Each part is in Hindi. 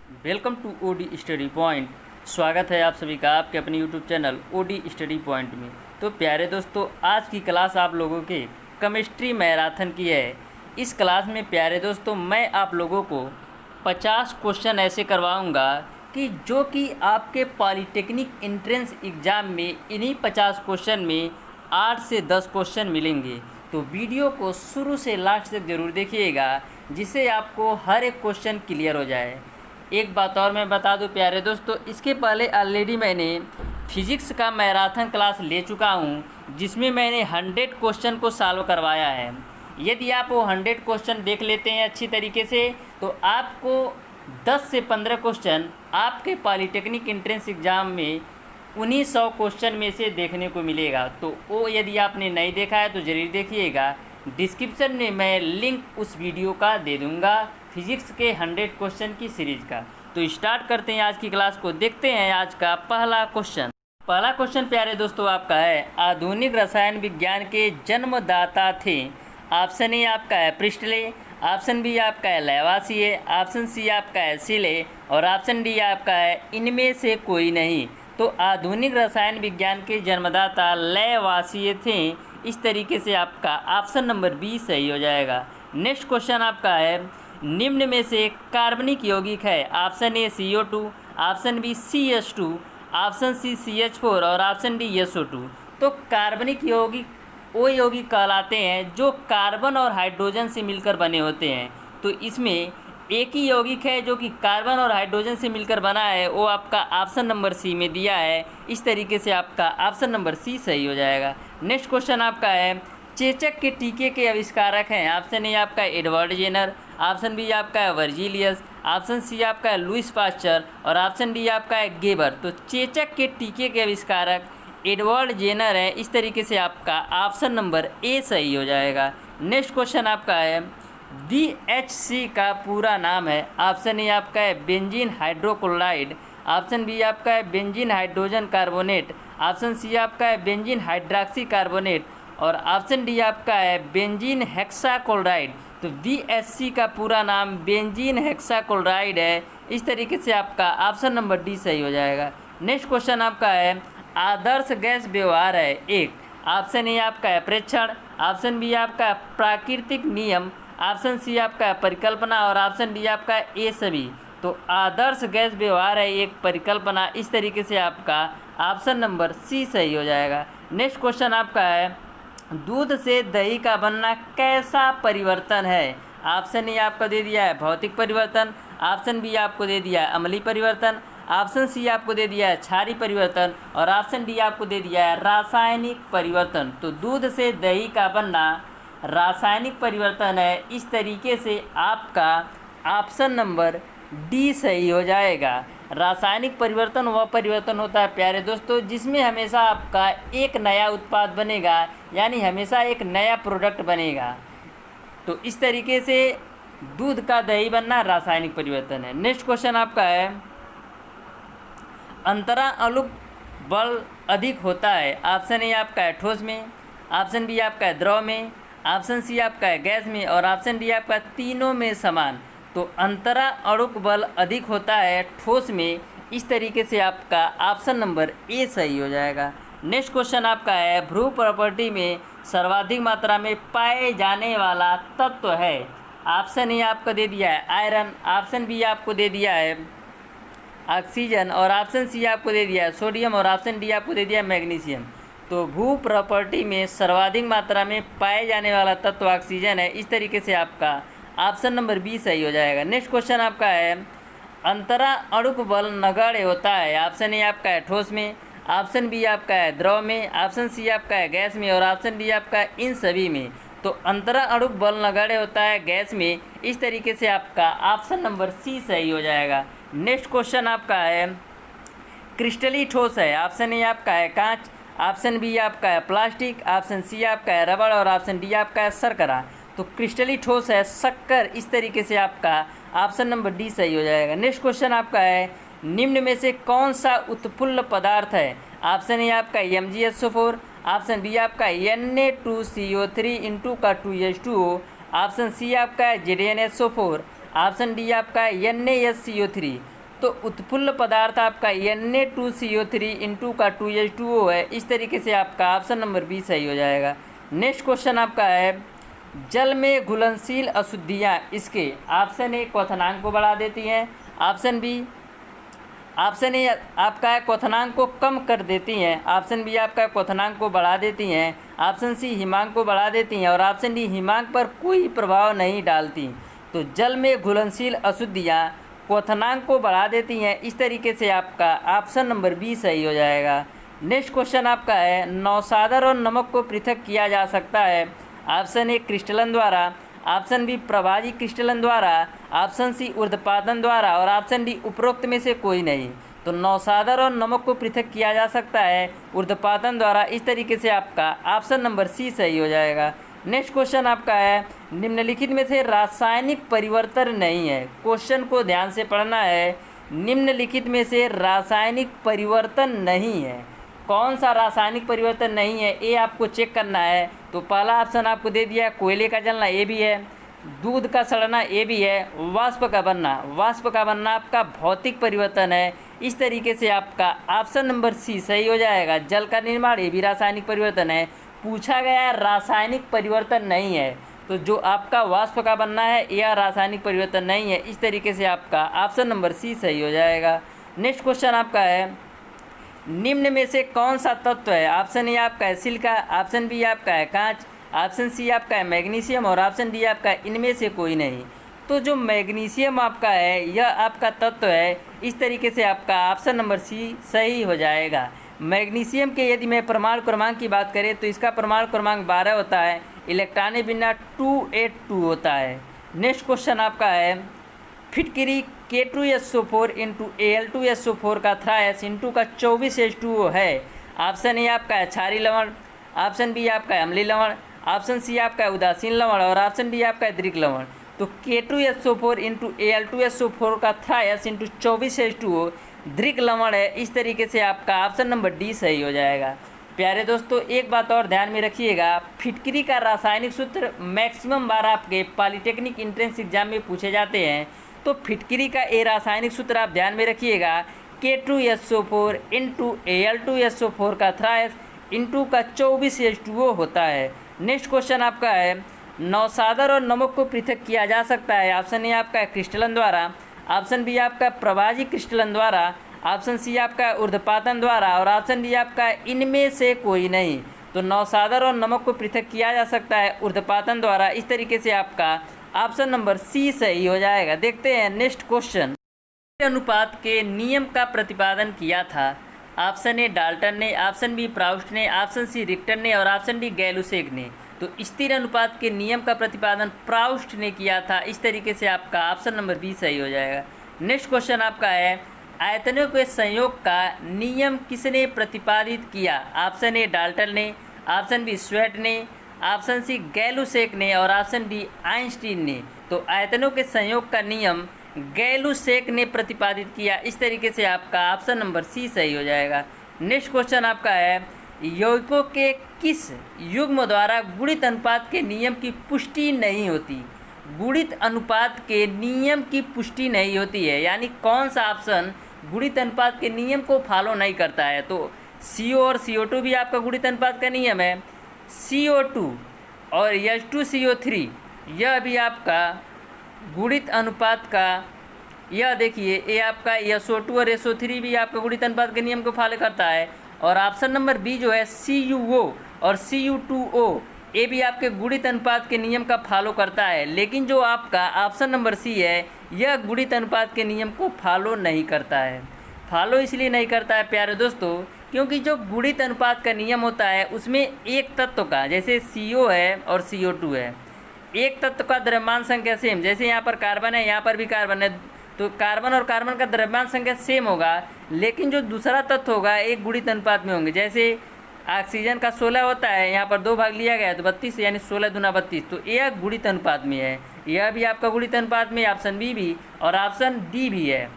Welcome to OD Study Point. स्वागत है आप सभी का आपके अपने YouTube channel OD Study Point में। तो प्यारे दोस्तों, आज की क्लास आप लोगों के केमिस्ट्री मैराथन की है। इस क्लास में प्यारे दोस्तों मैं आप लोगों को 50 क्वेश्चन ऐसे करवाऊंगा कि जो कि आपके पॉलिटेक्निक एंट्रेंस एग्ज़ाम में इन्हीं 50 क्वेश्चन में 8 से 10 क्वेश्चन मिलेंगे। तो वीडियो को शुरू से लास्ट तक ज़रूर देखिएगा, जिससे आपको हर एक क्वेश्चन क्लियर हो जाए। एक बात और मैं बता दूं प्यारे दोस्तों, इसके पहले ऑलरेडी मैंने फिज़िक्स का मैराथन क्लास ले चुका हूं, जिसमें मैंने 100 क्वेश्चन को सॉल्व करवाया है। यदि आप वो 100 क्वेश्चन देख लेते हैं अच्छी तरीके से, तो आपको 10 से 15 क्वेश्चन आपके पॉलिटेक्निक एंट्रेंस एग्ज़ाम में उन्हीं 100 क्वेश्चन में से देखने को मिलेगा। तो वो यदि आपने नहीं देखा है तो ज़रूर देखिएगा। डिस्क्रिप्शन में मैं लिंक उस वीडियो का दे दूँगा, फिज़िक्स के 100 क्वेश्चन की सीरीज़ का। तो स्टार्ट करते हैं आज की क्लास को। देखते हैं आज का पहला क्वेश्चन। पहला क्वेश्चन प्यारे दोस्तों आपका है, आधुनिक रसायन विज्ञान के जन्मदाता थे। ऑप्शन ए आपका है प्रिस्टले, ऑप्शन बी आपका है लैवासिए, ऑप्शन सी आपका है सिले और ऑप्शन डी आपका है इनमें से कोई नहीं। तो आधुनिक रसायन विज्ञान के जन्मदाता लैवासिए थे। इस तरीके से आपका ऑप्शन नंबर बी सही हो जाएगा। नेक्स्ट क्वेश्चन आपका है, निम्न में से कार्बनिक यौगिक है। Option A CO2, option B CH2, option C CH4 और ऑप्शन डी SO2। तो कार्बनिक यौगिक वो यौगिक कहलाते हैं जो कार्बन और हाइड्रोजन से मिलकर बने होते हैं। तो इसमें एक ही यौगिक है जो कि कार्बन और हाइड्रोजन से मिलकर बना है, वो आपका ऑप्शन नंबर सी में दिया है। इस तरीके से आपका ऑप्शन नंबर सी सही हो जाएगा। नेक्स्ट क्वेश्चन आपका है, चेचक के टीके के आविष्कारक हैं। ऑप्शन ए आपका एडवर्ड जेनर, ऑप्शन बी आपका है वर्जीलियस, ऑप्शन सी आपका है लुइस पास्चर और ऑप्शन डी आपका है गेबर। तो चेचक के टीके के आविष्कारक एडवर्ड जेनर है। इस तरीके से आपका ऑप्शन नंबर ए सही हो जाएगा। नेक्स्ट क्वेश्चन आपका है, BHC का पूरा नाम है। ऑप्शन ए आपका है बेंजीन हाइड्रोक्लोराइड, ऑप्शन बी आपका है benzene hydrogen carbonate, option C आपका है बेंजीन हाइड्रॉक्सी कार्बोनेट और ऑप्शन डी आपका है बेंजीन हेक्साक्लोराइड। तो BHC का पूरा नाम बेंजीन हेक्साक्लोराइड है। इस तरीके से आपका ऑप्शन नंबर डी सही हो जाएगा। नेक्स्ट क्वेश्चन आपका है, आदर्श गैस व्यवहार है एक। ऑप्शन ए आपका है प्रेक्षण, ऑप्शन बी आपका है प्राकृतिक नियम, ऑप्शन सी आपका है परिकल्पना और ऑप्शन डी आपका है ए सभी। तो आदर्श गैस व्यवहार है एक, परिकल्पना। इस तरीके से आपका ऑप्शन नंबर सी सही हो जाएगा। नेक्स्ट क्वेश्चन आपका है, दूध से दही का बनना कैसा परिवर्तन है। ऑप्शन ए आपको दे दिया है भौतिक परिवर्तन, ऑप्शन बी आपको दे दिया है अम्लीय परिवर्तन, ऑप्शन सी आपको दे दिया है क्षारीय परिवर्तन और ऑप्शन डी आपको दे दिया है रासायनिक परिवर्तन। तो दूध से दही का बनना रासायनिक परिवर्तन है। इस तरीके से आपका ऑप्शन नंबर डी सही हो जाएगा। रासायनिक परिवर्तन वह परिवर्तन होता है प्यारे दोस्तों जिसमें हमेशा आपका एक नया उत्पाद बनेगा, यानी हमेशा एक नया प्रोडक्ट बनेगा। तो इस तरीके से दूध का दही बनना रासायनिक परिवर्तन है। नेक्स्ट क्वेश्चन आपका है, अंतरा अणुक बल अधिक होता है। ऑप्शन ए आपका है ठोस में, ऑप्शन बी आपका है द्रव में, ऑप्शन सी आपका है गैस में और ऑप्शन डी आपका तीनों में समान। तो अंतरा अणुक बल अधिक होता है ठोस में। इस तरीके से आपका ऑप्शन नंबर ए सही हो जाएगा। नेक्स्ट क्वेश्चन आपका है, भ्रू प्रॉपर्टी में सर्वाधिक मात्रा में पाए जाने वाला तत्व है। ऑप्शन ए आपको दे दिया है आयरन, ऑप्शन बी आपको दे दिया है ऑक्सीजन और ऑप्शन सी आपको दे दिया है सोडियम और ऑप्शन डी आपको दे दिया है मैग्नीशियम। तो भू प्रॉपर्टी में सर्वाधिक मात्रा में पाए जाने वाला तत्व ऑक्सीजन है। इस तरीके से आपका ऑप्शन नंबर बी सही हो जाएगा। नेक्स्ट क्वेश्चन आपका है, अंतरा अणुक बल नगण्य होता है। ऑप्शन ए आपका है ठोस में, ऑप्शन बी आपका है द्रव में, ऑप्शन सी आपका है गैस में और ऑप्शन डी आपका है इन सभी में। तो अंतरा अणुक बल नगण्य होता है गैस में। इस तरीके से आपका ऑप्शन नंबर सी सही हो जाएगा। नेक्स्ट क्वेश्चन आपका है, क्रिस्टली ठोस है। ऑप्शन ए आपका है कांच, ऑप्शन बी आपका है प्लास्टिक, ऑप्शन सी आपका है रबड़ और ऑप्शन डी आपका है शर्करा। तो क्रिस्टली ठोस है शक्कर। इस तरीके से आपका ऑप्शन नंबर डी सही हो जाएगा। नेक्स्ट क्वेश्चन आपका है, निम्न में से कौन सा उत्पुल्ल पदार्थ है। ऑप्शन ए आपका MgSO4, ऑप्शन बी आपका Na2CO3 इंटू का 2H2O, ऑप्शन सी आपका है ZnSO4, ऑप्शन डी आपका है NaSCO3। तो उत्फुल्ल पदार्थ आपका Na2CO3 इंटू का 2H2O है। इस तरीके से आपका ऑप्शन नंबर बी सही हो जाएगा। नेक्स्ट क्वेश्चन आपका है जल में घुलनशील अशुद्धियाँ इसके ऑप्शन ए क्वथनांक को बढ़ा देती हैं, ऑप्शन ए आपका है क्वथनांक को कम कर देती हैं, ऑप्शन बी आपका क्वथनांक को बढ़ा देती हैं, ऑप्शन सी हिमांक को बढ़ा देती हैं और ऑप्शन डी हिमांक पर कोई प्रभाव नहीं डालती। तो जल में घुलनशील अशुद्धियाँ क्वथनांक को बढ़ा देती हैं। इस तरीके से आपका ऑप्शन नंबर बी सही हो जाएगा। नेक्स्ट क्वेश्चन आपका है नौसादर और नमक को पृथक किया जा सकता है, ऑप्शन ए क्रिस्टलन द्वारा, ऑप्शन बी प्रभाजी क्रिस्टलन द्वारा, ऑप्शन सी ऊर्ध्वपातन द्वारा और ऑप्शन डी उपरोक्त में से कोई नहीं। तो नौसादर और नमक को पृथक किया जा सकता है ऊर्ध्वपातन द्वारा। इस तरीके से आपका ऑप्शन नंबर सी सही हो जाएगा। नेक्स्ट क्वेश्चन आपका है निम्नलिखित में से रासायनिक परिवर्तन नहीं है। क्वेश्चन को ध्यान से पढ़ना है। निम्नलिखित में से रासायनिक परिवर्तन नहीं है। कौन सा रासायनिक परिवर्तन नहीं है ये आपको चेक करना है। तो पहला ऑप्शन आपको दे दिया कोयले का जलना, ये भी है, दूध का सड़ना, ये भी है, वाष्प का बनना आपका भौतिक परिवर्तन है। इस तरीके से आपका ऑप्शन नंबर सी सही हो जाएगा। जल का निर्माण ये भी रासायनिक परिवर्तन है। पूछा गया रासायनिक परिवर्तन नहीं है, तो जो आपका वाष्प का बनना है यह रासायनिक परिवर्तन नहीं है। इस तरीके से आपका ऑप्शन नंबर सी सही हो जाएगा। नेक्स्ट क्वेश्चन आपका है निम्न में से कौन सा तत्व है। ऑप्शन ए आपका है सिलिका, ऑप्शन बी आपका है कांच, ऑप्शन सी आपका है मैग्नीशियम और ऑप्शन डी आपका है इनमें से कोई नहीं। तो जो मैग्नीशियम आपका है यह आपका तत्व है। इस तरीके से आपका ऑप्शन नंबर सी सही हो जाएगा। मैग्नीशियम के यदि मैं परमाणु क्रमांक की बात करें तो इसका परमाणु क्रमांक 12 होता है, इलेक्ट्रॉनिक बिना 282 होता है। नेक्स्ट क्वेश्चन आपका है फिटकिरी K2SO4 इंटू Al2SO4 का थ्रायस इंटू का 24H2O है। ऑप्शन ए आपका है क्षारीय लवण, ऑप्शन बी आपका है अम्लीय लवण, ऑप्शन सी आपका है उदासीन लवण और ऑप्शन डी आपका है दृढ़ लवण। तो K2SO4 इंटू Al2SO4 का थ्रायस इंटू 24H2O दृढ़ लवण है। इस तरीके से आपका ऑप्शन नंबर डी सही हो जाएगा। प्यारे दोस्तों एक बात और ध्यान में रखिएगा, फिटकिरी का रासायनिक सूत्र मैक्सिमम बार आपके पॉलिटेक्निक एंट्रेंस एग्जाम में पूछे जाते हैं। तो फिटकिरी का ए रासायनिक सूत्र आप ध्यान में रखिएगा K2SO4 इंटू Al2SO4 का थ्रायस इंटू का 24H2O होता है। नेक्स्ट क्वेश्चन आपका है नौसादर और नमक को पृथक किया जा सकता है। ऑप्शन ए आपका है क्रिस्टलन द्वारा, ऑप्शन बी आपका प्रभाजी क्रिस्टलन द्वारा, ऑप्शन सी आपका ऊर्ध्वपातन द्वारा और ऑप्शन डी आपका इनमें से कोई नहीं। तो नौसादर और नमक को पृथक किया जा सकता है ऊर्ध्वपातन द्वारा। इस तरीके से आपका ऑप्शन नंबर सी सही हो जाएगा। देखते हैं नेक्स्ट क्वेश्चन। अनुपात के नियम का प्रतिपादन किया था। ऑप्शन ए डाल्टन ने, ऑप्शन बी प्राउस्ट ने, ऑप्शन सी रिक्टर ने और ऑप्शन डी गैलुसेग ने। तो स्थिर अनुपात के नियम का प्रतिपादन प्राउस्ट ने किया था। इस तरीके से आपका ऑप्शन नंबर बी सही हो जाएगा। नेक्स्ट क्वेश्चन आपका है आयतनों के संयोग का नियम किसने प्रतिपादित किया। ऑप्शन ए डाल्टन ने, ऑप्शन बी स्वेट ने, ऑप्शन सी गैलुसेग ने और ऑप्शन डी आइंस्टीन ने। तो आयतनों के संयोग का नियम गैलुसेग ने प्रतिपादित किया। इस तरीके से आपका ऑप्शन नंबर सी सही हो जाएगा। नेक्स्ट क्वेश्चन आपका है यौगिकों के किस युग्म द्वारा गुणित अनुपात के नियम की पुष्टि नहीं होती। गुणित अनुपात के नियम की पुष्टि नहीं होती है, यानी कौन सा ऑप्शन गुणित अनुपात के नियम को फॉलो नहीं करता है। तो CO और CO2 भी आपका गुणित अनुपात का नियम है, CO2 और H2CO3 यह भी आपका गुणित अनुपात का, यह देखिए ये आपका SO2 और SO3 भी आपका गुणित अनुपात के नियम को फॉलो करता है। और ऑप्शन नंबर बी जो है CuO और Cu2O ये भी आपके गुणित अनुपात के नियम का फॉलो करता है। लेकिन जो आपका ऑप्शन नंबर सी है यह गुणित अनुपात के नियम को फॉलो नहीं करता है। फॉलो इसलिए नहीं करता है प्यारे दोस्तों क्योंकि जो गुणित अनुपात का नियम होता है उसमें एक तत्व का, जैसे CO है और CO2 है, एक तत्व का द्रव्यमान संख्या सेम, जैसे यहाँ पर कार्बन है यहाँ पर भी कार्बन है, तो कार्बन और कार्बन का द्रव्यमान संख्या सेम होगा, लेकिन जो दूसरा तत्व होगा एक गुणित अनुपात में होंगे। जैसे ऑक्सीजन का 16 होता है, यहाँ पर 2 भाग लिया गया है तो 32, यानी 16 दूना 32, तो यह गुणित अनुपात में है। यह भी आपका गुणित अनुपात में ऑप्शन बी भी और ऑप्शन डी भी है।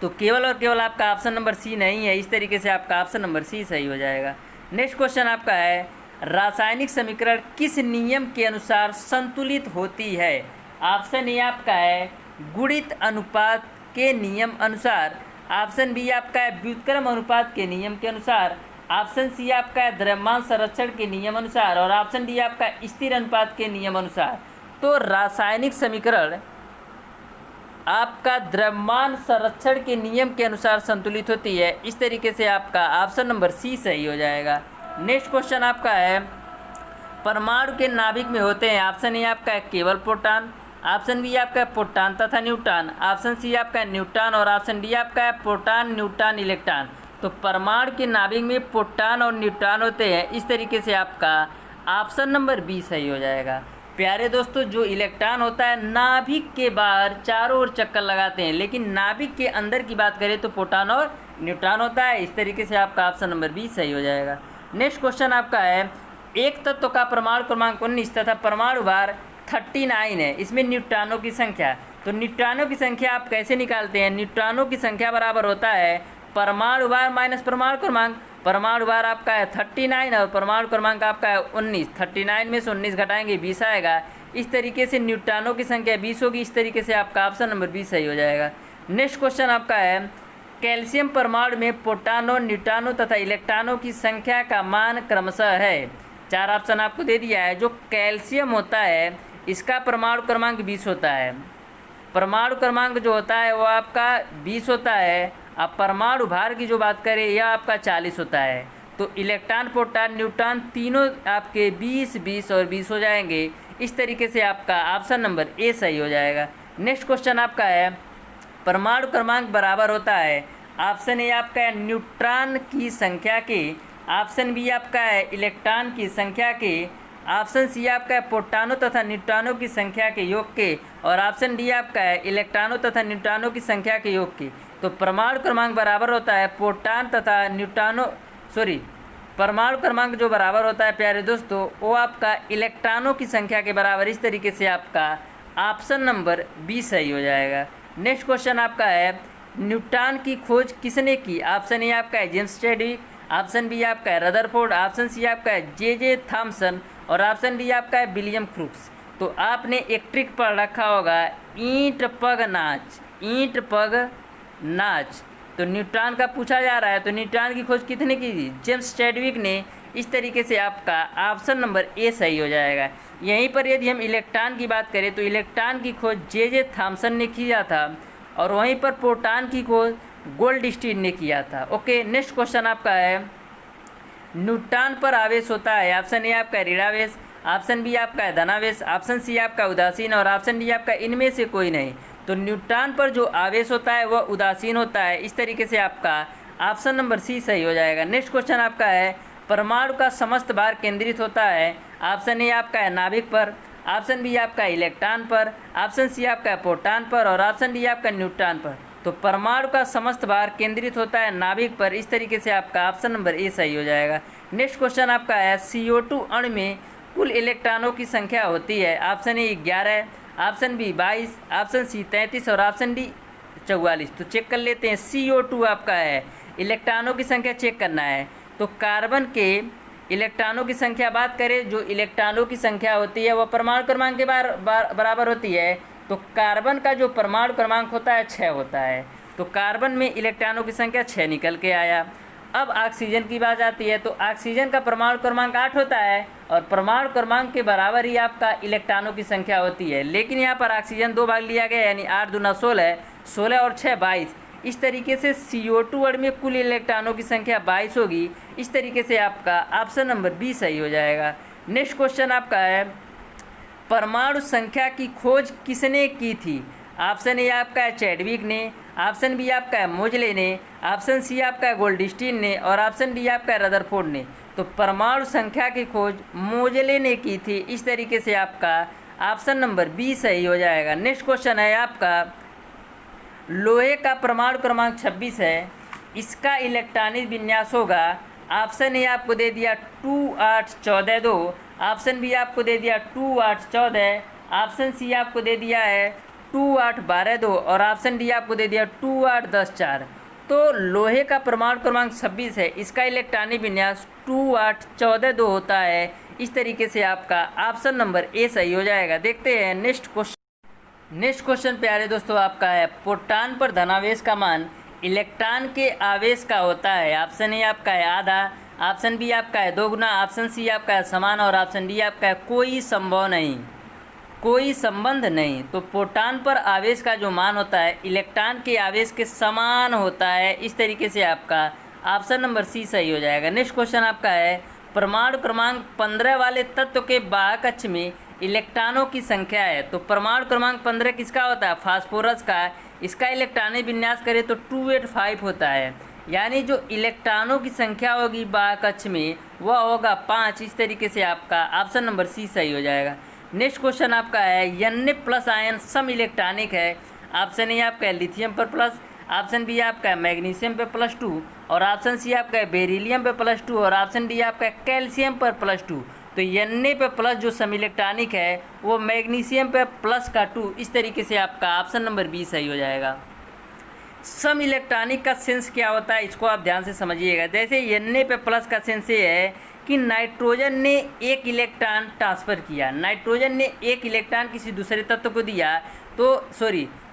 तो केवल और केवल आपका ऑप्शन नंबर सी नहीं है। इस तरीके से आपका ऑप्शन नंबर सी सही हो जाएगा। नेक्स्ट क्वेश्चन आपका है रासायनिक समीकरण किस नियम के अनुसार संतुलित होती है। ऑप्शन ए आपका है गुणित अनुपात के नियम अनुसार, ऑप्शन बी आपका है व्युत्क्रम अनुपात के नियम के अनुसार, ऑप्शन सी आपका है द्रव्यमान संरक्षण के नियम अनुसार और ऑप्शन डी आपका स्थिर अनुपात के नियम अनुसार। तो रासायनिक समीकरण आपका द्रव्यमान संरक्षण के नियम के अनुसार संतुलित होती है। इस तरीके से आपका ऑप्शन नंबर सी सही हो जाएगा। नेक्स्ट क्वेश्चन आपका है परमाणु के नाभिक में होते हैं, ऑप्शन ए आपका है केवल प्रोटॉन, ऑप्शन बी आपका है प्रोटॉन तथा न्यूट्रॉन, ऑप्शन सी आपका है न्यूट्रॉन और ऑप्शन डी आपका है प्रोटॉन न्यूट्रॉन इलेक्ट्रॉन। तो परमाणु के नाभिक में प्रोटॉन और न्यूट्रॉन होते हैं। इस तरीके से आपका ऑप्शन नंबर बी सही हो जाएगा। प्यारे दोस्तों, जो इलेक्ट्रॉन होता है नाभिक के बाहर चारों ओर चक्कर लगाते हैं, लेकिन नाभिक के अंदर की बात करें तो प्रोटॉन और न्यूट्रॉन होता है। इस तरीके से आपका ऑप्शन नंबर बी सही हो जाएगा। नेक्स्ट क्वेश्चन आपका है एक तत्व का परमाणु क्रमांक 19 तथा परमाणु भार 39 है, इसमें न्यूट्रॉनों की संख्या। तो न्यूट्रॉनों की संख्या आप कैसे निकालते हैं? न्यूट्रॉनों की संख्या बराबर होता है परमाणु भार माइनस परमाणु क्रमांक। परमाणु भार आपका है 39 और परमाणु क्रमांक आपका है 19। 39 में से 19 घटाएंगे 20 आएगा। इस तरीके से न्यूट्रॉनों की संख्या 20 होगी। इस तरीके से आपका ऑप्शन नंबर 20 सही हो जाएगा। नेक्स्ट क्वेश्चन आपका है कैल्शियम परमाणु में प्रोटॉनों न्यूट्रॉनों तथा इलेक्ट्रॉनों की संख्या का मान क्रमशः है। 4 ऑप्शन आपको दे दिया है। जो कैल्शियम होता है इसका परमाणु क्रमांक 20 होता है। परमाणु क्रमांक जो होता है वो आपका 20 होता है। अब परमाणु भार की जो बात करें यह आपका 40 होता है। तो इलेक्ट्रॉन प्रोटॉन न्यूट्रॉन तीनों आपके 20 20 और 20 हो जाएंगे। इस तरीके से आपका ऑप्शन नंबर ए सही हो जाएगा। नेक्स्ट क्वेश्चन आपका है परमाणु क्रमांक बराबर होता है, ऑप्शन ए आपका है न्यूट्रॉन की संख्या के, ऑप्शन बी आपका है इलेक्ट्रॉन की संख्या के, ऑप्शन सी आपका है प्रोटॉनों तथा न्यूट्रॉनों की संख्या के योग के और ऑप्शन डी आपका है इलेक्ट्रॉनों तथा न्यूट्रॉनों की संख्या के योग के। तो परमाणु क्रमांक बराबर होता है प्रोटॉन तथा परमाणु क्रमांक जो बराबर होता है प्यारे दोस्तों वो आपका इलेक्ट्रॉनों की संख्या के बराबर। इस तरीके से आपका ऑप्शन नंबर बी सही हो जाएगा। नेक्स्ट क्वेश्चन आपका है न्यूट्रॉन की खोज किसने की? ऑप्शन ए आपका है जेम्स चैडविक, ऑप्शन बी आपका है रदरफोर्ड, ऑप्शन सी आपका है जे थॉमसन और ऑप्शन डी आपका है विलियम क्रूक्स। तो आपने एक ट्रिक पढ़ रखा होगा ईंट पग नाच, ईंट पग नाच। तो न्यूट्रॉन का पूछा जा रहा है, तो न्यूट्रॉन की खोज कितने की थी? जेम्स चैडविक ने। इस तरीके से आपका ऑप्शन नंबर ए सही हो जाएगा। यहीं पर यदि हम इलेक्ट्रॉन की बात करें तो इलेक्ट्रॉन की खोज जे थॉमसन ने किया था और वहीं पर प्रोटॉन की खोज गोल्डस्टीन ने किया था। ओके, नेक्स्ट क्वेश्चन आपका है न्यूट्रॉन पर आवेश होता है, ऑप्शन ए आपका ऋणावेश, ऑप्शन बी आपका है धनावेश, ऑप्शन सी आपका उदासीन और ऑप्शन डी आपका इनमें से कोई नहीं। तो न्यूट्रॉन पर जो आवेश होता है वह उदासीन होता है। इस तरीके से आपका ऑप्शन नंबर सी सही हो जाएगा। नेक्स्ट क्वेश्चन आपका है परमाणु का समस्त भार केंद्रित होता है, ऑप्शन ए आपका है नाभिक पर, ऑप्शन बी आपका है इलेक्ट्रॉन पर, ऑप्शन सी आपका है प्रोटॉन पर और ऑप्शन डी आपका न्यूट्रॉन पर। तो परमाणु का समस्त भार केंद्रित होता है नाभिक पर। इस तरीके से आपका ऑप्शन नंबर ए सही हो जाएगा। नेक्स्ट क्वेश्चन आपका है CO2 अणु में कुल इलेक्ट्रॉनों की संख्या होती है, option A 11, option B 22, option C 33 और ऑप्शन डी 44। तो चेक कर लेते हैं। CO2 आपका है, इलेक्ट्रॉनों की संख्या चेक करना है। तो कार्बन के इलेक्ट्रॉनों की संख्या बात करें, जो इलेक्ट्रॉनों की संख्या होती है वह परमाणु क्रमांक के बराबर होती है। तो कार्बन का जो परमाणु क्रमांक होता है 6 होता है। तो कार्बन में इलेक्ट्रॉनों की संख्या 6 निकल के आया। अब ऑक्सीजन की बात आती है तो ऑक्सीजन का परमाणु क्रमांक 8 होता है और परमाणु क्रमांक के बराबर ही आपका इलेक्ट्रॉनों की संख्या होती है। लेकिन यहाँ पर ऑक्सीजन 2 भाग लिया गया, यानी 8 दूना 16, 16 और 6 22। इस तरीके से CO2 अणु में कुल इलेक्ट्रॉनों की संख्या 22 होगी। इस तरीके से आपका ऑप्शन नंबर बी सही हो जाएगा। नेक्स्ट क्वेश्चन आपका है परमाणु संख्या की खोज किसने की थी? ऑप्शन ए आपका है चैडविक ने, ऑप्शन बी आपका है मोजले ने, ऑप्शन सी आपका है गोल्डस्टीन ने और ऑप्शन डी आपका है रदरफोर्ड ने। तो परमाणु संख्या की खोज मोजले ने की थी। इस तरीके से आपका ऑप्शन नंबर बी सही हो जाएगा। नेक्स्ट क्वेश्चन है आपका लोहे का परमाणु क्रमांक 26 है, इसका इलेक्ट्रॉनिक विन्यास होगा। ऑप्शन ए आपको दे दिया 2 8 14 2, ऑप्शन बी आपको दे दिया 2 8 14, ऑप्शन सी आपको दे दिया है 2 8 12 2 और ऑप्शन डी आपको दे दिया 2 8 10 4। तो लोहे का परमाणु क्रमांक 26 है, इसका इलेक्ट्रॉनिक विन्यास 2 8 14 2 होता है। इस तरीके से आपका ऑप्शन नंबर ए सही हो जाएगा। देखते हैं नेक्स्ट क्वेश्चन। नेक्स्ट क्वेश्चन प्यारे दोस्तों आपका है, प्रोटॉन पर धनावेश का मान इलेक्ट्रॉन के आवेश का होता है। ऑप्शन ए आपका है आधा, ऑप्शन बी आपका है 2 गुना, ऑप्शन सी आपका है समान और ऑप्शन डी आपका है कोई संभव नहीं, कोई संबंध नहीं। तो प्रोटॉन पर आवेश का जो मान होता है इलेक्ट्रॉन के आवेश के समान होता है। इस तरीके से आपका ऑप्शन नंबर सी सही हो जाएगा। नेक्स्ट क्वेश्चन आपका है, परमाणु क्रमांक 15 वाले तत्व के वाहक कक्ष में इलेक्ट्रॉनों की संख्या है। तो परमाणु क्रमांक 15 किसका होता है? फास्फोरस का। इसका इलेक्ट्रॉनिक विन्यास करें तो 285 होता है, यानी जो इलेक्ट्रॉनों की संख्या होगी वाहक कक्ष में वह होगा 5। इस तरीके से आपका ऑप्शन नंबर सी सही हो जाएगा। नेक्स्ट क्वेश्चन आपका है, Na+ आयन सम इलेक्ट्रॉनिक है। ऑप्शन ए आपका है लिथियम पर प्लस, ऑप्शन बी आपका है मैग्नीशियम पे +2 और ऑप्शन सी आपका है बेरिलियम पे +2 और ऑप्शन डी आपका है कैल्शियम पर +2। तो Na पे प्लस जो सम इलेक्ट्रॉनिक है वो मैग्नीशियम पे +2। इस तरीके से आपका ऑप्शन नंबर बी सही हो जाएगा। सम इलेक्ट्रॉनिक का सेंस क्या होता है इसको आप ध्यान से समझिएगा। जैसे Na पे प्लस का सेंस ये है कि नाइट्रोजन ने 1 इलेक्ट्रॉन ट्रांसफ़र किया, नाइट्रोजन ने 1 इलेक्ट्रॉन किसी दूसरे तत्व को दिया, तो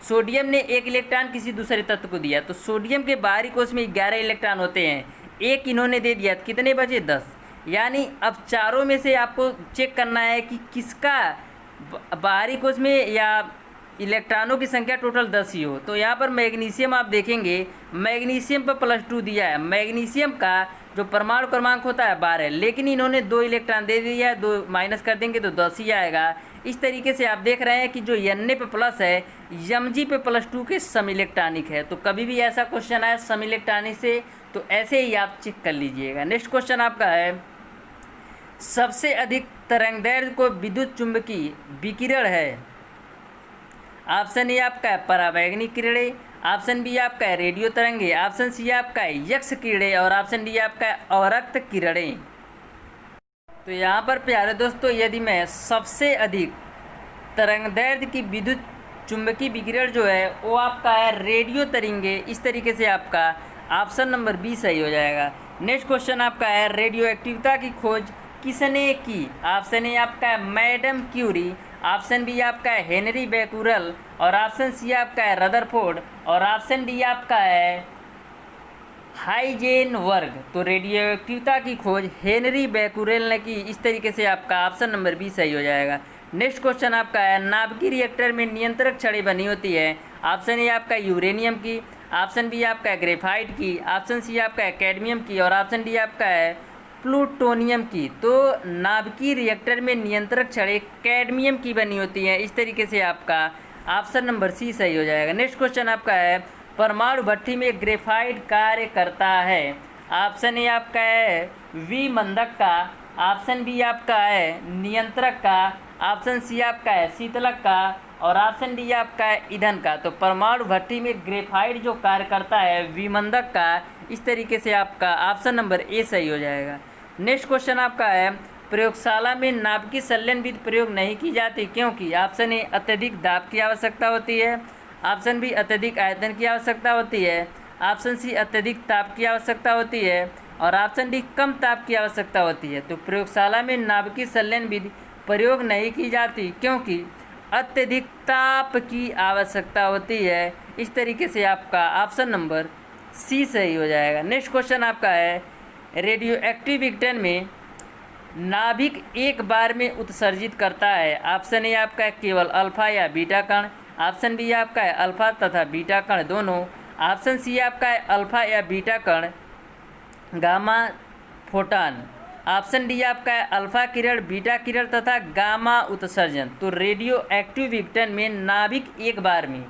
सोडियम ने 1 इलेक्ट्रॉन किसी दूसरे तत्व को दिया। तो सोडियम के बाहरी कोश में 11 इलेक्ट्रॉन होते हैं, 1 इन्होंने दे दिया, कितने बचे? 10। यानी अब चारों में से आपको चेक करना है कि किसका बाहरी कोश में या इलेक्ट्रॉनों की संख्या टोटल 10 ही हो। तो यहाँ पर मैग्नीशियम आप देखेंगे, मैग्नीशियम पर +2 दिया है। मैग्नीशियम का जो परमाणु क्रमांक होता है 12, लेकिन इन्होंने 2 इलेक्ट्रॉन दे दिया है, 2 माइनस कर देंगे तो 10 ही आएगा। इस तरीके से आप देख रहे हैं कि जो Na पे प्लस है Mg पे +2 के सम इलेक्ट्रॉनिक है। तो कभी भी ऐसा क्वेश्चन आए सम इलेक्ट्रॉनिक से तो ऐसे ही आप चेक कर लीजिएगा। नेक्स्ट क्वेश्चन आपका है, सबसे अधिक तरंगदैर्घ्य को विद्युत चुंबकीय विकिरण है। ऑप्शन ए आपका है पराबैंगनी किरणें, ऑप्शन बी आपका है रेडियो तरंगे, ऑप्शन सी आपका है यक्ष किरणें और ऑप्शन डी आपका है अवरक्त किरणें। तो यहाँ पर प्यारे दोस्तों यदि मैं सबसे अधिक तरंगदैर्घ्य की विद्युत चुंबकीय विकिरण जो है वो आपका है रेडियो तरंगे। इस तरीके से आपका ऑप्शन नंबर बी सही हो जाएगा। नेक्स्ट क्वेश्चन आपका है, रेडियो एक्टिविटी की खोज किसने की? ऑप्शन ए आपका है मैडम क्यूरी, ऑप्शन बी आपका है हेनरी बेकुरल और ऑप्शन सी आपका है रदरफोर्ड और ऑप्शन डी आपका है हाइजेनबर्ग। तो रेडियो एक्टिविटी की खोज हेनरी बेकुरल ने की। इस तरीके से आपका ऑप्शन नंबर बी सही हो जाएगा। नेक्स्ट क्वेश्चन आपका है, नाभिकीय रिएक्टर में नियंत्रक छड़ी बनी होती है। ऑप्शन ए आपका यूरेनियम की, ऑप्शन बी आपका है ग्रेफाइट की, ऑप्शन सी आपका है कैडमियम की और ऑप्शन डी आपका है प्लूटोनियम की। तो नाभिकीय रिएक्टर में नियंत्रक छड़ें कैडमियम की बनी होती हैं। इस तरीके से आपका ऑप्शन नंबर सी सही हो जाएगा। नेक्स्ट क्वेश्चन आपका है, परमाणु भट्ठी में ग्रेफाइट कार्य करता है। ऑप्शन ए आपका है विमंदक का, ऑप्शन बी आपका है नियंत्रक का, ऑप्शन सी आपका है शीतलक का और ऑप्शन डी आपका है ईंधन का। तो परमाणु भट्ठी में ग्रेफाइट जो कार्य करता है विमंदक का। इस तरीके से आपका ऑप्शन नंबर ए सही हो जाएगा। नेक्स्ट क्वेश्चन आपका है, प्रयोगशाला में नाभिकीय संलयन विधि प्रयोग नहीं की जाती क्योंकि? ऑप्शन ए अत्यधिक दाब की आवश्यकता होती है, ऑप्शन बी अत्यधिक आयतन की आवश्यकता होती है, ऑप्शन सी अत्यधिक ताप की आवश्यकता होती है और ऑप्शन डी कम ताप की आवश्यकता होती है। तो प्रयोगशाला में नाभिकीय संलयन विधि प्रयोग नहीं की जाती क्योंकि अत्यधिक ताप की आवश्यकता होती है। इस तरीके से आपका ऑप्शन नंबर सी सही हो जाएगा। नेक्स्ट क्वेश्चन आपका है, रेडियो एक्टिव विघटन में नाभिक एक बार में उत्सर्जित करता है। ऑप्शन ए आपका है केवल अल्फा या बीटा कण, ऑप्शन बी आपका है अल्फा तथा बीटा कण दोनों, ऑप्शन सी आपका है अल्फा या बीटा कण गामा फोटॉन, ऑप्शन डी आपका है अल्फा किरण बीटा किरण तथा गामा उत्सर्जन। तो रेडियो एक्टिव विघटन में नाभिक एक बार में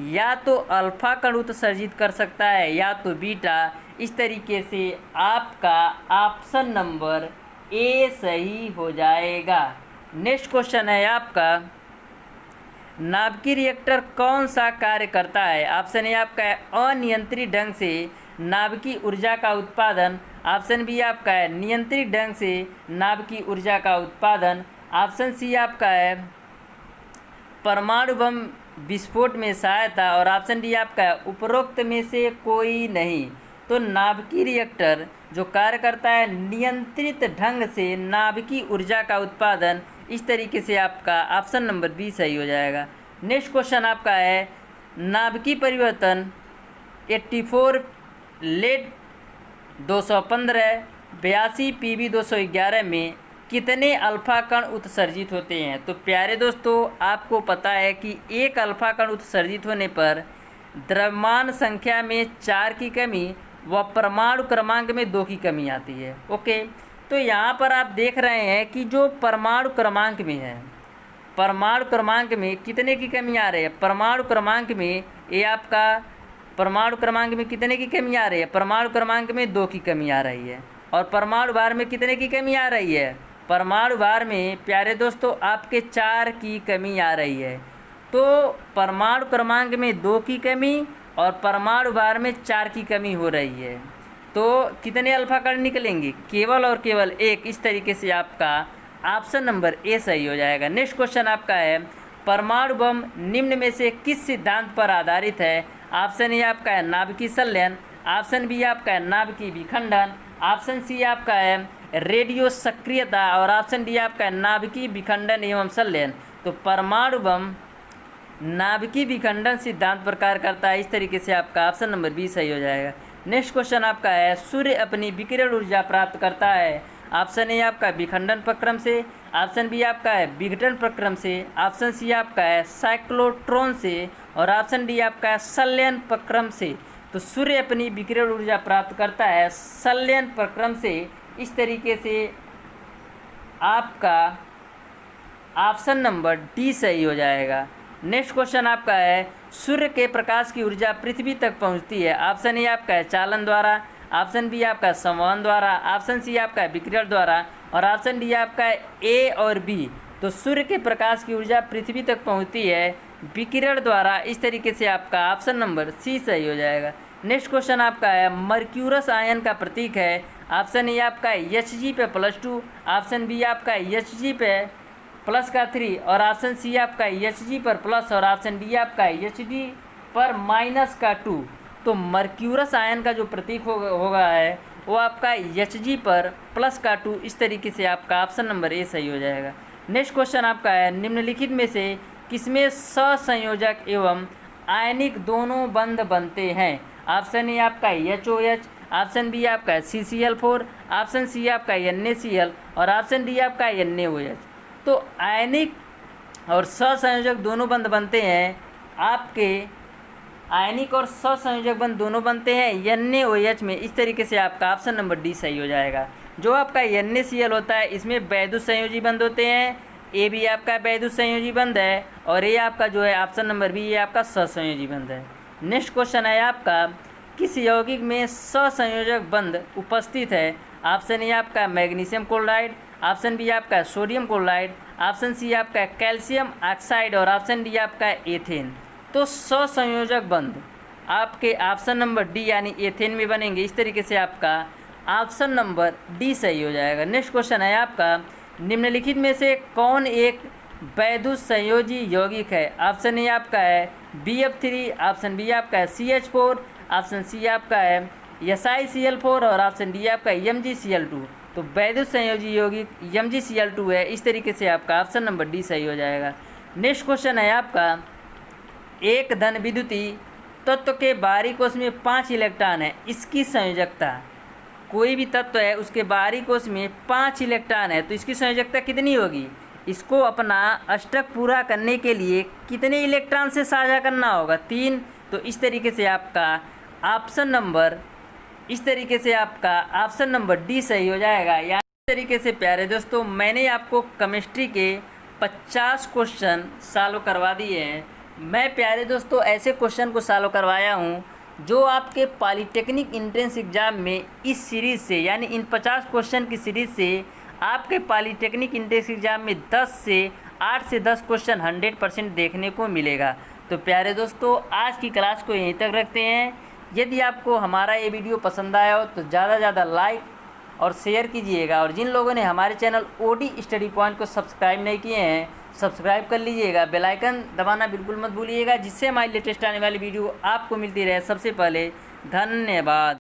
या तो अल्फा कण उत्सर्जित कर सकता है या तो बीटा। इस तरीके से आपका ऑप्शन नंबर ए सही हो जाएगा। नेक्स्ट क्वेश्चन है आपका, नाभिकीय रिएक्टर कौन सा कार्य करता है? ऑप्शन ए आपका है अनियंत्रित ढंग से नाभिकीय ऊर्जा का उत्पादन, ऑप्शन बी आपका है नियंत्रित ढंग से नाभिकीय ऊर्जा का उत्पादन, ऑप्शन सी आपका है परमाणु बम विस्फोट में सहायता और ऑप्शन डी आपका है उपरोक्त में से कोई नहीं। तो नाभिकीय रिएक्टर जो कार्य करता है नियंत्रित ढंग से नाभिकीय ऊर्जा का उत्पादन। इस तरीके से आपका ऑप्शन नंबर बी सही हो जाएगा। नेक्स्ट क्वेश्चन आपका है नाभिकीय परिवर्तन 84 लेड 215 82 पीबी 211 में कितने अल्फा कण उत्सर्जित होते हैं। तो प्यारे दोस्तों आपको पता है कि एक अल्फा कण उत्सर्जित होने पर द्रव्यमान संख्या में 4 की कमी व परमाणु क्रमांक में 2 की कमी आती है। ओके, तो यहाँ पर आप देख रहे हैं कि जो परमाणु क्रमांक में है, परमाणु क्रमांक में कितने की कमी आ रही है। परमाणु क्रमांक में ये आपका परमाणु क्रमांक में कितने की कमी आ रही है। परमाणु क्रमांक में 2 की कमी आ रही है। और परमाणु भार में कितने की कमी आ रही है। परमाणु भार में प्यारे दोस्तों आपके 4 की कमी आ रही है। तो परमाणु क्रमांक में 2 की कमी और परमाणु भार में 4 की कमी हो रही है। तो कितने अल्फा कण निकलेंगे, केवल और केवल एक। इस तरीके से आपका ऑप्शन नंबर ए सही हो जाएगा। नेक्स्ट क्वेश्चन आपका है परमाणु बम निम्न में से किस सिद्धांत पर आधारित है। ऑप्शन ए आपका है नाभिकीय संलयन, ऑप्शन बी आपका है नाभिकीय विखंडन, ऑप्शन सी आपका है रेडियो सक्रियता और ऑप्शन डी आपका है नाभिकीय विखंडन एवं संलयन। तो परमाणु बम नाभिकीय विखंडन सिद्धांत पर कार्य करता है। इस तरीके से आपका ऑप्शन नंबर बी सही हो जाएगा। नेक्स्ट क्वेश्चन आपका है सूर्य अपनी विकिरण ऊर्जा प्राप्त करता है। ऑप्शन ए आपका विखंडन प्रक्रम से, ऑप्शन बी आपका है विघटन प्रक्रम से, ऑप्शन सी आपका है साइक्लोट्रॉन से और ऑप्शन डी आपका है संलयन प्रक्रम से। तो सूर्य अपनी विकिरण ऊर्जा प्राप्त करता है संलयन प्रक्रम से। इस तरीके से आपका ऑप्शन नंबर डी सही हो जाएगा। नेक्स्ट क्वेश्चन आपका है सूर्य के प्रकाश की ऊर्जा पृथ्वी तक पहुंचती है। ऑप्शन ए आपका है चालन द्वारा, ऑप्शन बी आपका है संवहन द्वारा, ऑप्शन सी आपका है विकिरण द्वारा और ऑप्शन डी आपका है ए और बी। तो सूर्य के प्रकाश की ऊर्जा पृथ्वी तक पहुंचती है विकिरण द्वारा। इस तरीके से आपका ऑप्शन नंबर सी सही हो जाएगा। नेक्स्ट क्वेश्चन आपका है मर्क्यूरस आयन का प्रतीक है। ऑप्शन ए आपका है Hg पे +2, ऑप्शन बी आपका है Hg पे प्लस का 3 और ऑप्शन सी आपका Hg पर प्लस और ऑप्शन डी आपका Hd पर माइनस का 2। तो मर्क्यूरस आयन का जो प्रतीक होगा है वो आपका Hg पर प्लस का 2। इस तरीके से आपका ऑप्शन नंबर ए सही हो जाएगा। नेक्स्ट क्वेश्चन आपका है निम्नलिखित में से किसमें सहसंयोजक एवं आयनिक दोनों बंध बनते हैं। ऑप्शन ए आपका HOH, ऑप्शन बी आपका CCl4, ऑप्शन सी आपका NaCl और ऑप्शन डी आपका NaOH। तो आयनिक और सहसंयोजक दोनों बंध बनते हैं आपके, आयनिक और सहसंयोजक बंध दोनों बनते हैं NaOH में। इस तरीके से आपका ऑप्शन नंबर डी सही हो जाएगा। जो आपका NaCl होता है इसमें वैद्युत संयोजी बंध होते हैं। ए भी आपका वैद्युत संयोजी बंध है और ये आपका जो है ऑप्शन नंबर बी ये आपका सहसंयोजी बंध है। नेक्स्ट क्वेश्चन है आपका किस यौगिक में सहसंयोजक बंध उपस्थित है। ऑप्शन ए आपका मैग्नीशियम क्लोराइड, ऑप्शन बी आपका सोडियम क्लोराइड, ऑप्शन सी आपका कैल्शियम ऑक्साइड और ऑप्शन डी आपका एथेन। तो सहसंयोजक बंध आपके ऑप्शन नंबर डी यानी एथेन में बनेंगे। इस तरीके से आपका ऑप्शन नंबर डी सही हो जाएगा। नेक्स्ट क्वेश्चन है आपका निम्नलिखित में से कौन एक वैद्युत संयोजी यौगिक है। ऑप्शन ए आपका है BF3, ऑप्शन बी आपका है CH4, ऑप्शन सी आपका है SiCl4 और ऑप्शन डी आपका MgCl2। तो वैद्युत संयोजी यौगिक MgCl2 है। इस तरीके से आपका ऑप्शन नंबर डी सही हो जाएगा। नेक्स्ट क्वेश्चन है आपका एक धन विद्युतीय तत्व के बाहरी कोश में 5 इलेक्ट्रॉन है, इसकी संयोजकता। कोई भी तत्व है उसके बाहरी कोश में 5 इलेक्ट्रॉन है तो इसकी संयोजकता कितनी होगी। इसको अपना अष्टक पूरा करने के लिए कितने इलेक्ट्रॉन से साझा करना होगा, 3। तो इस तरीके से आपका ऑप्शन नंबर डी सही हो जाएगा। यानी इस तरीके से प्यारे दोस्तों मैंने आपको केमिस्ट्री के 50 क्वेश्चन सॉल्व करवा दिए हैं। मैं प्यारे दोस्तों ऐसे क्वेश्चन को सॉल्व करवाया हूँ जो आपके पॉलीटेक्निक एंट्रेंस एग्ज़ाम में इस सीरीज़ से यानी इन 50 क्वेश्चन की सीरीज़ से आपके पॉलीटेक्निक एंट्रेंस एग्ज़ाम में 8 से 10 क्वेश्चन 100% देखने को मिलेगा। तो प्यारे दोस्तों आज की क्लास को यहीं तक रखते हैं। यदि आपको हमारा ये वीडियो पसंद आया हो तो ज़्यादा से ज़्यादा लाइक और शेयर कीजिएगा और जिन लोगों ने हमारे चैनल OD स्टडी पॉइंट को सब्सक्राइब नहीं किए हैं सब्सक्राइब कर लीजिएगा। बेल आइकन दबाना बिल्कुल मत भूलिएगा जिससे हमारी लेटेस्ट आने वाली वीडियो आपको मिलती रहे सबसे पहले। धन्यवाद।